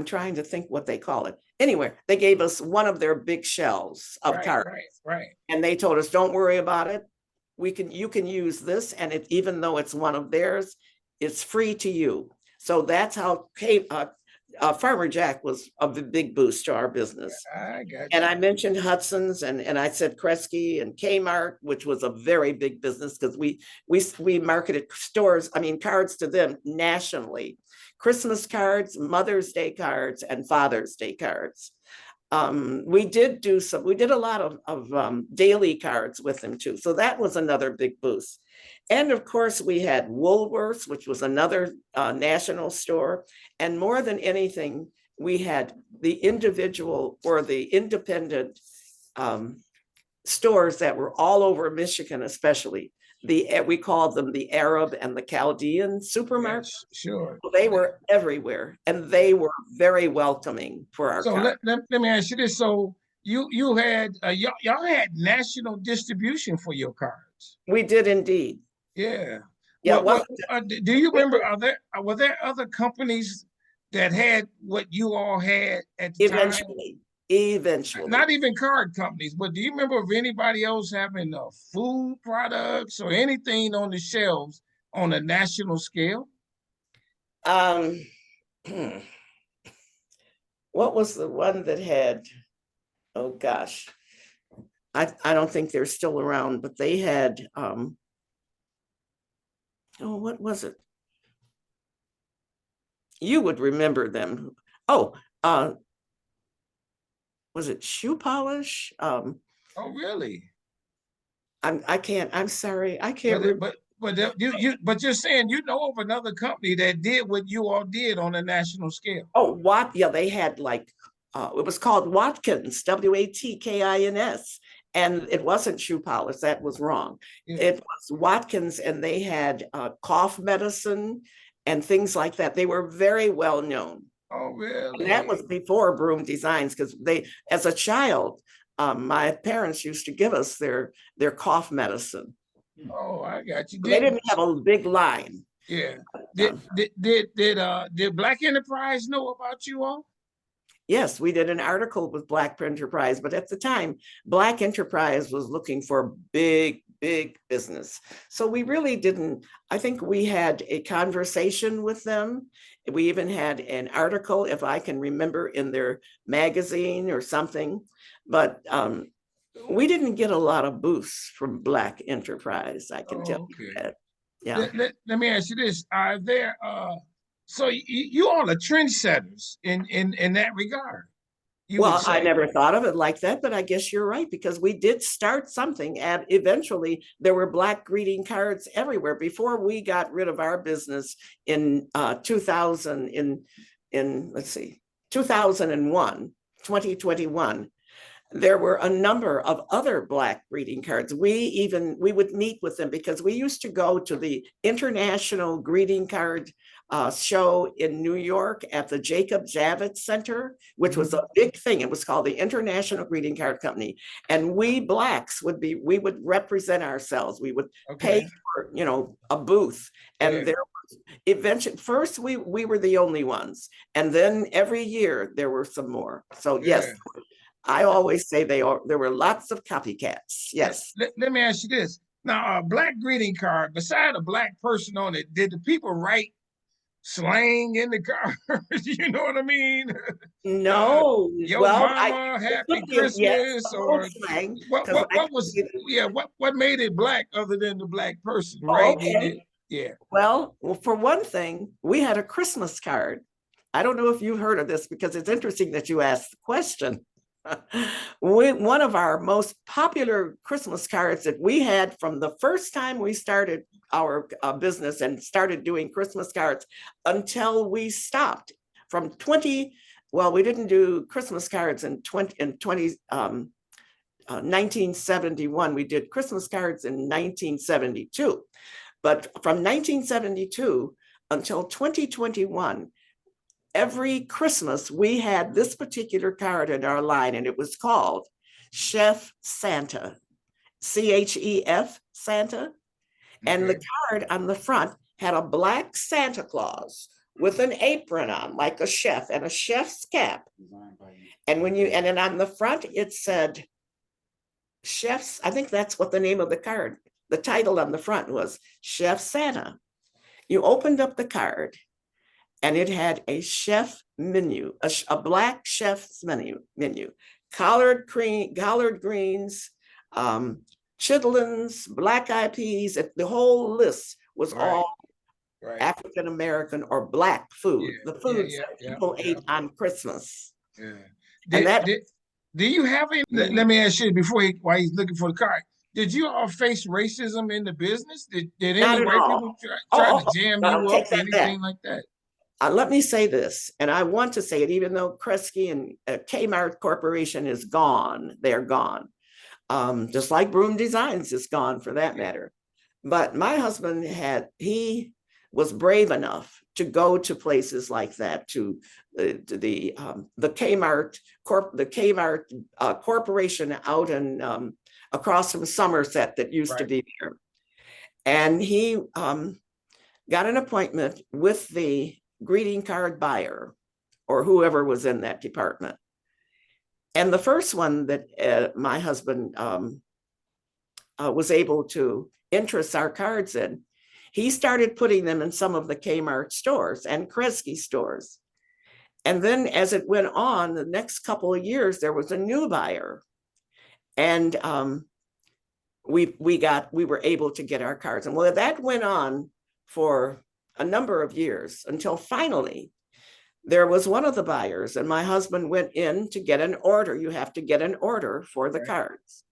Speaker 2: trying to think what they call it. Anyway, they gave us one of their big shelves of cards.
Speaker 1: Right.
Speaker 2: And they told us, don't worry about it. You can use this. And even though it's one of theirs, it's free to you. So that's how Farmer Jack was a big boost to our business.
Speaker 1: I got you.
Speaker 2: And I mentioned Hudson's and I said Cressy and Kmart, which was a very big business because we marketed cards to them nationally. Christmas cards, Mother's Day cards, and Father's Day cards. We did a lot of daily cards with them too. So that was another big boost. And of course, we had Woolworths, which was another national store. And more than anything, we had the individual or the independent stores that were all over Michigan, especially. We called them the Arab and the Chaldean supermarkets.
Speaker 1: Yes, sure.
Speaker 2: They were everywhere, and they were very welcoming for our.
Speaker 1: So let me ask you this: so you had y'all had national distribution for your cards?
Speaker 2: We did indeed.
Speaker 1: Yeah.
Speaker 2: Yeah.
Speaker 1: Do you remember? Were there other companies that had what you all had at the time?
Speaker 2: Eventually.
Speaker 1: Not even card companies, but do you remember of anybody else having food products or anything on the shelves on a national scale?
Speaker 2: What was the one that had, oh gosh, I don't think they're still around, but they had, what was it? You would remember them. Was it shoe polish?
Speaker 1: Oh, really?
Speaker 2: I'm sorry. I can't remember.
Speaker 1: But you're saying you know of another company that did what you all did on a national scale.
Speaker 2: Oh, yeah, they had it was called Watkins, Watkins. And it wasn't shoe polish, that was wrong. Yeah. It was Watkins, and they had cough medicine and things like that. They were very well known.
Speaker 1: Oh, really?
Speaker 2: And that was before Broom Designs, because as a child, my parents used to give us their cough medicine.
Speaker 1: Oh, I got you.
Speaker 2: They didn't have a big line.
Speaker 1: Yeah. Did Black Enterprise know about you all?
Speaker 2: Yes, we did an article with Black Enterprise, but at the time, Black Enterprise was looking for big big business. So we really didn't, I think we had a conversation with them. We even had an article, if I can remember, in their magazine or something, but we didn't get a lot of boosts from Black enterprise, I can tell
Speaker 1: Oh,
Speaker 2: you
Speaker 1: okay.
Speaker 2: that. Yeah.
Speaker 1: Let me ask you this. Are there so you all are trendsetters in that regard, you would
Speaker 2: Well, I
Speaker 1: say.
Speaker 2: never thought of it like that, but I guess you're right, because we did start something, and eventually there were Black greeting cards everywhere. Before we got rid of our business in 2000, in let's see, 2001, 2021, there were a number of other Black greeting cards. We would meet with them because we used to go to the International Greeting Card show in New York at the Jacob Javits Center, which was a big thing. It was called the International Greeting Card Company. And we Blacks we would represent ourselves. We would pay for, a booth. And there was eventually, first we were the only ones. And then every year there were some more. So yes, I always say there were lots of copycats. Yes.
Speaker 1: Let me ask you this. Now, a Black greeting card, beside a Black person on it, did the people write slang in the card? You know what I mean?
Speaker 2: No,
Speaker 1: Yo
Speaker 2: well,
Speaker 1: mama, happy
Speaker 2: yes,
Speaker 1: Christmas, or
Speaker 2: slang,
Speaker 1: what was what made it Black other than the Black person writing
Speaker 2: okay.
Speaker 1: it? Yeah.
Speaker 2: Well, for one thing, we had a Christmas card. I don't know if you've heard of this, because it's interesting that you asked the question. One of our most popular Christmas cards that we had from the first time we started our business and started doing Christmas cards until we stopped from we didn't do Christmas cards in 1971. We did Christmas cards in 1972. But from 1972 until 2021, every Christmas we had this particular card in our line, and it was called Chef Santa, CHEF Santa. And the card on the front had a Black Santa Claus with an apron on, like a chef, and a chef's cap. And then on the front it said Chef's, I think that's what the name of the card, the title on the front was Chef Santa. You opened up the card and it had a chef menu, a Black chef's menu, collard greens, chitlins, black eyed peas. The whole list was all African American or Black food, the foods that people ate on Christmas.
Speaker 1: Yeah. Do you have any? Let me ask you while he's looking for the card. Did you all face racism in the business? Did any white people try to jam you up or anything like that?
Speaker 2: Let me say this, and I want to say it, even though Kresge and Kmart Corporation is gone, they're gone. Just like Broom Designs is gone for that matter. But my husband he was brave enough to go to places like that, to the Kmart Corporation out in across from Somerset that used to be there. And he got an appointment with the greeting card buyer or whoever was in that department. And the first one that my husband was able to interest our cards in, he started putting them in some of the Kmart stores and Kresge stores. And then as it went on, the next couple of years, there was a new buyer. And we were able to get our cards. And well, that went on for a number of years until finally there was one of the buyers, and my husband went in to get an order. You have to get an order for the cards.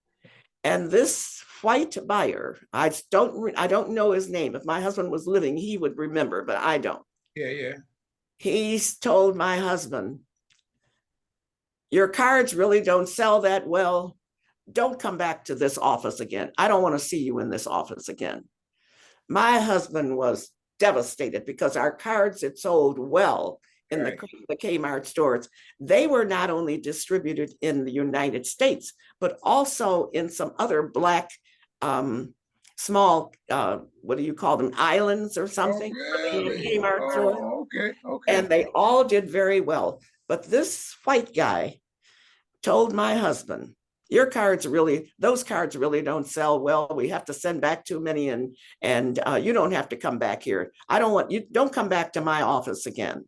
Speaker 2: And this white buyer, I don't know his name. If my husband was living, he would remember, but I don't.
Speaker 1: Yeah.
Speaker 2: He's told my husband, your cards really don't sell that well. Don't come back to this office again. I don't want to see you in this office again. My husband was devastated because our cards had sold well in the Kmart stores. They were not only distributed in the United States, but also in some other Black small, what do you call them, islands or something? Kmart stores.
Speaker 1: Okay.
Speaker 2: And they all did very well. But this white guy told my husband, those cards really don't sell well. We have to send back too many, and you don't have to come back here. Don't come back to my office again.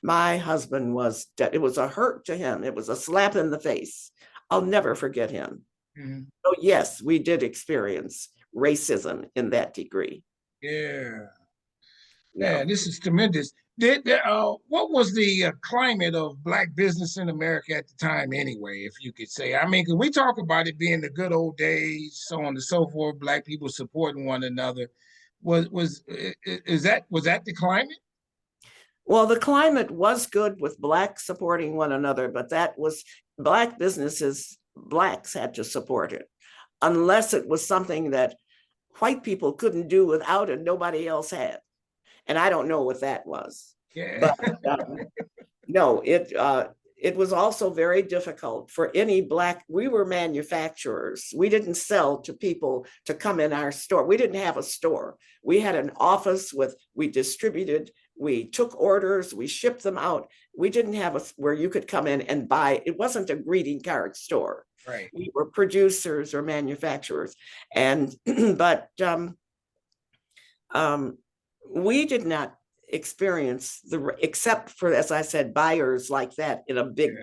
Speaker 2: My husband it was a hurt to him. It was a slap in the face. I'll never forget him.
Speaker 1: Mhm.
Speaker 2: So yes, we did experience racism in that degree.
Speaker 1: Yeah.
Speaker 2: No.
Speaker 1: Yeah, this is tremendous. What was the climate of Black business in America at the time, anyway, if you could say? I mean, 'cause we talk about it being the good old days, so on and so forth, Black people supporting one another. Was that the climate?
Speaker 2: Well, the climate was good with Blacks supporting one another, but that was Black businesses, Blacks had to support it, unless it was something that white people couldn't do without and nobody else had. And I don't know what that was.
Speaker 1: Yeah.
Speaker 2: But no, it was also very difficult for any Black. We were manufacturers. We didn't sell to people to come in our store. We didn't have a store. We had an office we distributed, we took orders, we shipped them out. We didn't have where you could come in and buy. It wasn't a greeting card store.
Speaker 1: Right.
Speaker 2: We were producers or manufacturers. And, but we did not experience except for, as I said, buyers like that in a big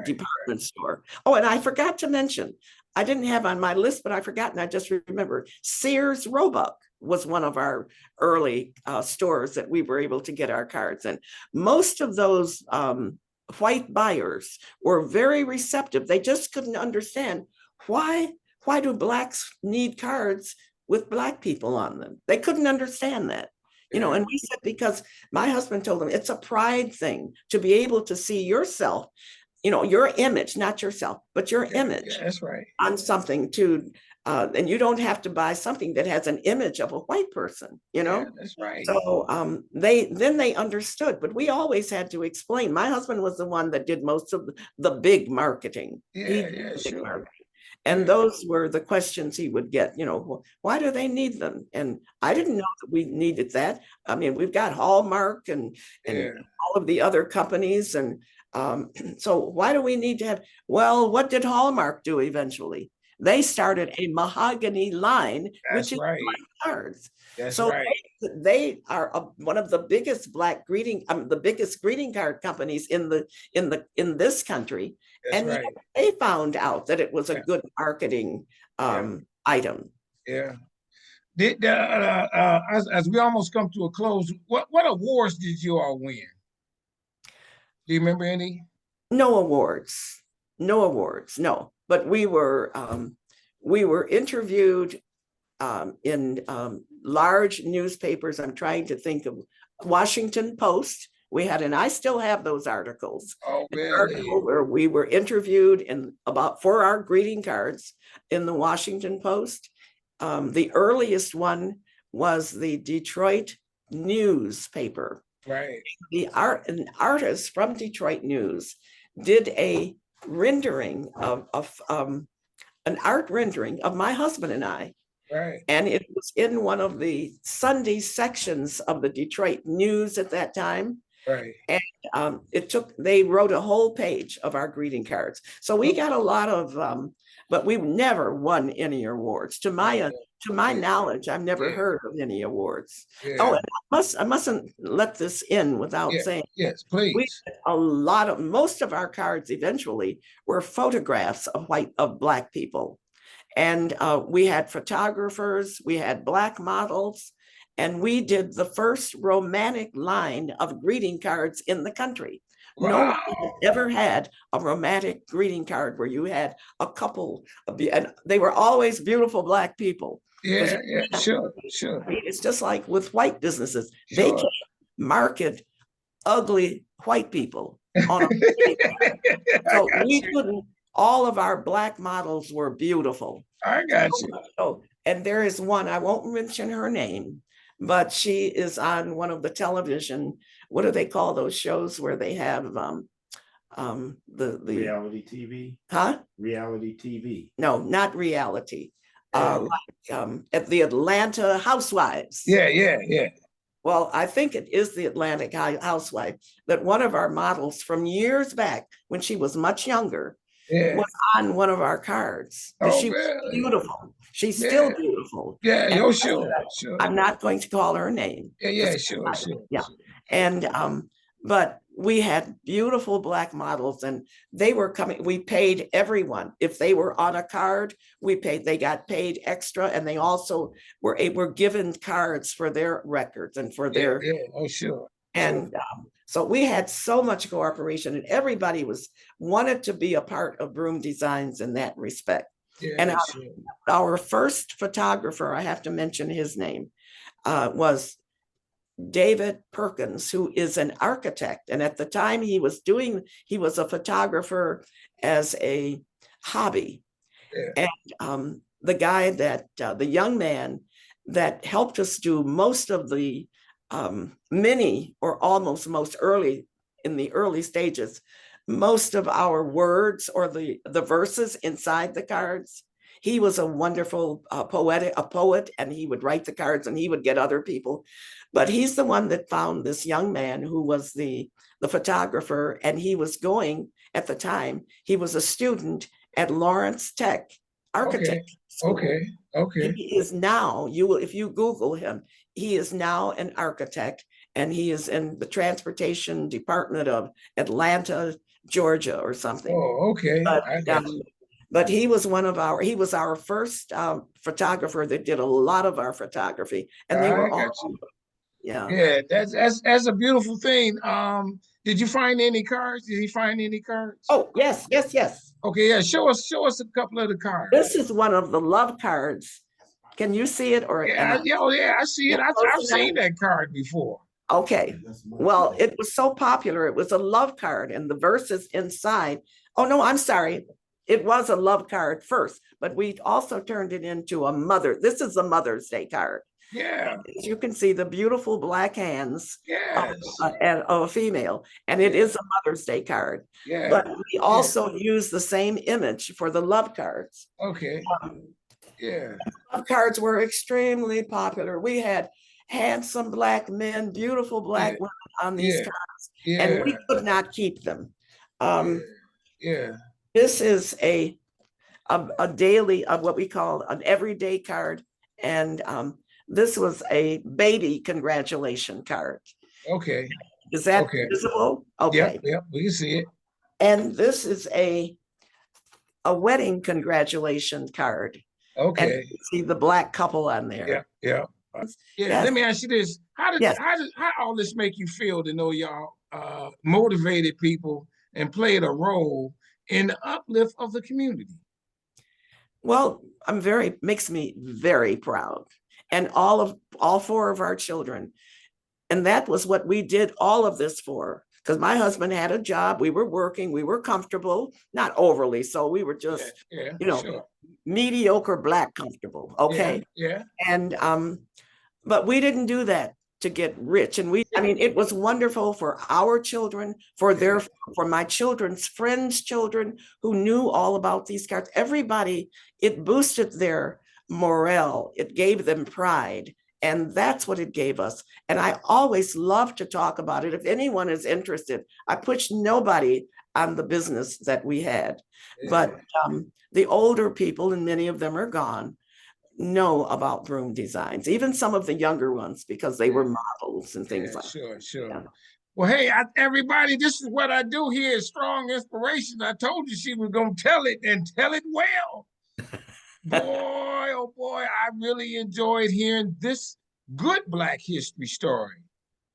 Speaker 2: department store. Oh, and I forgot to mention, I didn't have on my list, but I forgot, and I just remembered, Sears Roebuck was one of our early stores that we were able to get our cards in. Most of those white buyers were very receptive. They just couldn't understand why do Blacks need cards with Black people on them. They couldn't understand that. And we said, because my husband told them it's a pride thing to be able to see yourself, your image, not yourself, but your image.
Speaker 1: Yeah, that's right.
Speaker 2: On something and you don't have to buy something that has an image of a white person,
Speaker 1: Yeah, that's right.
Speaker 2: So they understood, but we always had to explain. My husband was the one that did most of the big marketing.
Speaker 1: Sure.
Speaker 2: Marketing. And those were the questions he would get, why do they need them? And I didn't know that we needed that. I mean, we've got Hallmark and all of the other companies. And so why do we need to have, well, what did Hallmark do eventually? They started a mahogany line, which is Black cards. So they are one of the biggest the biggest greeting card companies in this country. And they found out that it was a good marketing item.
Speaker 1: Yeah. As we almost come to a close, what awards did you all win? Do you remember any?
Speaker 2: No awards. No. But we were interviewed in large newspapers. I'm trying to think of Washington Post. We had, and I still have those articles.
Speaker 1: Oh, really?
Speaker 2: Where we were interviewed for our greeting cards in the Washington Post. The earliest one was the Detroit newspaper.
Speaker 1: Right.
Speaker 2: An artist from Detroit News did a rendering an art rendering of my husband and I.
Speaker 1: Right.
Speaker 2: And it was in one of the Sunday sections of the Detroit News at that time.
Speaker 1: Right.
Speaker 2: And they wrote a whole page of our greeting cards. So we got a lot of, but we never won any awards. To my knowledge, I've never heard of any awards. Yeah. Oh, and I mustn't let this in without saying.
Speaker 1: Yes, please.
Speaker 2: Most of our cards eventually were photographs of Black people. And we had photographers, we had Black models, and we did the first romantic line of greeting cards in the country. Wow. No one had ever had a romantic greeting card where you had a couple and they were always beautiful Black people.
Speaker 1: Yeah, sure.
Speaker 2: It's just like with white businesses. Sure. They can't market ugly white people on a greeting card. So we couldn't. All of our Black models were beautiful.
Speaker 1: I got you.
Speaker 2: So, and there is one, I won't mention her name, but she is on one of the television, what do they call those shows where they have the
Speaker 3: reality TV?
Speaker 2: Huh?
Speaker 3: Reality TV.
Speaker 2: No, not reality. At the Atlanta Housewives.
Speaker 1: Yeah.
Speaker 2: Well, I think it is the Atlanta Housewife that one of our models from years back when she was much younger,
Speaker 1: Yeah.
Speaker 2: was on one of our cards because
Speaker 1: Oh,
Speaker 2: she was
Speaker 1: really?
Speaker 2: beautiful. She's still
Speaker 1: Yeah.
Speaker 2: beautiful.
Speaker 1: Yeah.
Speaker 2: And
Speaker 1: Oh, sure. Sure.
Speaker 2: I'm not going to call her name.
Speaker 1: Yeah.
Speaker 2: 'Cause
Speaker 1: Yeah. Sure. Sure.
Speaker 2: yeah.
Speaker 1: Sure.
Speaker 2: And but we had beautiful Black models, and they were coming. We paid everyone. If they were on a card, they got paid extra, and they also were given cards for their records and for
Speaker 1: Yeah.
Speaker 2: their,
Speaker 1: Yeah. Oh, sure.
Speaker 2: and so we had so much cooperation, and everybody wanted to be a part of Broom Designs in that respect. And
Speaker 1: Yeah. Sure.
Speaker 2: our first photographer, I have to mention his name, was David Perkins, who is an architect. And at the time he was a photographer as a hobby.
Speaker 1: Yeah.
Speaker 2: And the guy the young man that helped us do most of the many or almost most early, in the early stages, most of our words or the verses inside the cards. He was a wonderful poet, and he would write the cards and he would get other people. But he's the one that found this young man who was the photographer, and he was going, at the time, he was a student at Lawrence Tech
Speaker 1: Okay.
Speaker 2: Architecture School.
Speaker 1: Okay. Okay.
Speaker 2: He is now, if you Google him, he is now an architect, and he is in the transportation department of Atlanta, Georgia or something.
Speaker 1: Oh, okay.
Speaker 2: But he was our first photographer that did a lot of our photography, and they were all, yeah.
Speaker 1: Yeah, that's a beautiful thing. Did you find any cards? Did he find any cards?
Speaker 2: Oh, yes.
Speaker 1: Okay, yeah. Show us a couple of the cards.
Speaker 2: This is one of the love cards. Can you see it? Or
Speaker 1: yeah, I see it. I've seen that card before.
Speaker 2: Okay. Well, it was so popular. It was a love card, and the verses inside. Oh no, I'm sorry. It was a love card first, but we also turned it into a mother. This is a Mother's Day card.
Speaker 1: Yeah.
Speaker 2: As you can see, the beautiful black hands
Speaker 1: yes.
Speaker 2: of a female, and it is a Mother's Day card.
Speaker 1: Yeah.
Speaker 2: But we also use the same image for the love cards.
Speaker 1: Okay. Yeah.
Speaker 2: Love cards were extremely popular. We had handsome Black men, beautiful Black women on these cards, and we could not keep them. This is a daily, what we call an everyday card, and this was a baby congratulation card.
Speaker 1: Okay.
Speaker 2: Is that visible? Okay.
Speaker 1: Yep, we can see it.
Speaker 2: And this is a wedding congratulation card.
Speaker 1: Okay.
Speaker 2: And you see the Black couple on there.
Speaker 1: Yeah.
Speaker 2: Yes.
Speaker 1: Let me ask you this: how all this make you feel to know y'all motivated people and played a role in the uplift of the community?
Speaker 2: Well, makes me very proud. And all four of our children. And that was what we did all of this for. Because my husband had a job, we were working, we were comfortable, not overly so. We were just, mediocre Black comfortable. Okay.
Speaker 1: Yeah.
Speaker 2: And but we didn't do that to get rich. And it was wonderful for our children, for my children's friends' children who knew all about these cards. Everybody, it boosted their morale, it gave them pride, and that's what it gave us. And I always love to talk about it. If anyone is interested, I push nobody on the business that we had, but the older people, and many of them are gone, know about Broom Designs, even some of the younger ones, because they were models and things like that.
Speaker 1: Sure.
Speaker 2: Yeah.
Speaker 1: Well, hey, everybody, this is what I do here, Strong Inspiration. I told you she was going to tell it, and tell it well. Boy, oh boy, I really enjoyed hearing this good Black history story,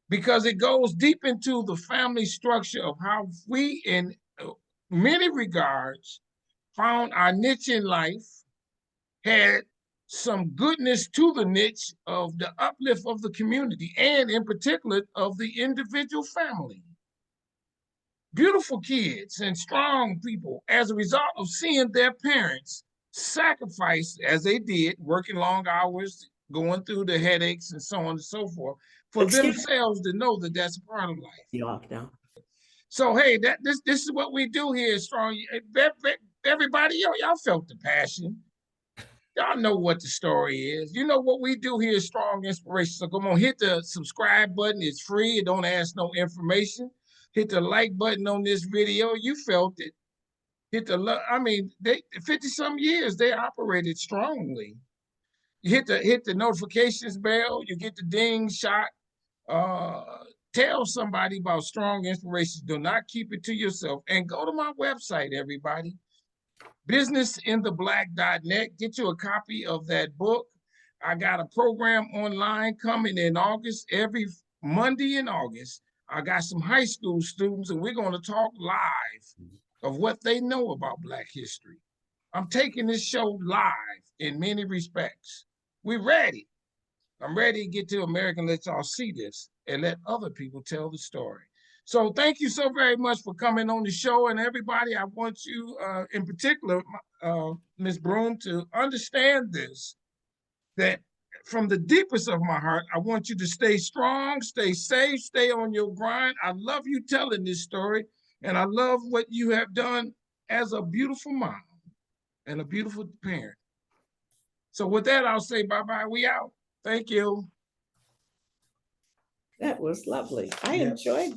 Speaker 1: because it goes deep into the family structure of how we, in many regards, found our niche in life, had some goodness to the niche of the uplift of the community, and in particular of the individual family. Beautiful kids and strong people as a result of seeing their parents sacrifice as they did, working long hours, going through the headaches and so on and so forth, for themselves to know that that's a part of life. So hey, this is what we do here, Strong. Everybody, y'all felt the passion. Y'all know what the story is. You know what we do here is Strong Inspiration. So come on, hit the subscribe button. It's free. It don't ask no information. Hit the like button on this video. You felt it. I mean, they 50-some years, they operated strongly. You hit the notifications bell, you get the ding shot. Tell somebody about Strong Inspirations. Do not keep it to yourself. And go to my website, everybody. businessintheblack.net. Get you a copy of that book. I got a program online coming in August, every Monday in August. I got some high school students, and we're going to talk live of what they know about Black history. I'm taking this show live in many respects. We're ready. I'm ready to get to America and let y'all see this and let other people tell the story. So thank you so very much for coming on the show. And everybody, I want you, in particular, Ms. Broom, to understand this, that from the deepest of my heart, I want you to stay strong, stay safe, stay on your grind. I love you telling this story, and I love what you have done as a beautiful mom and a beautiful parent. So with that, I'll say bye-bye. We out. Thank you.
Speaker 2: That was lovely. I enjoyed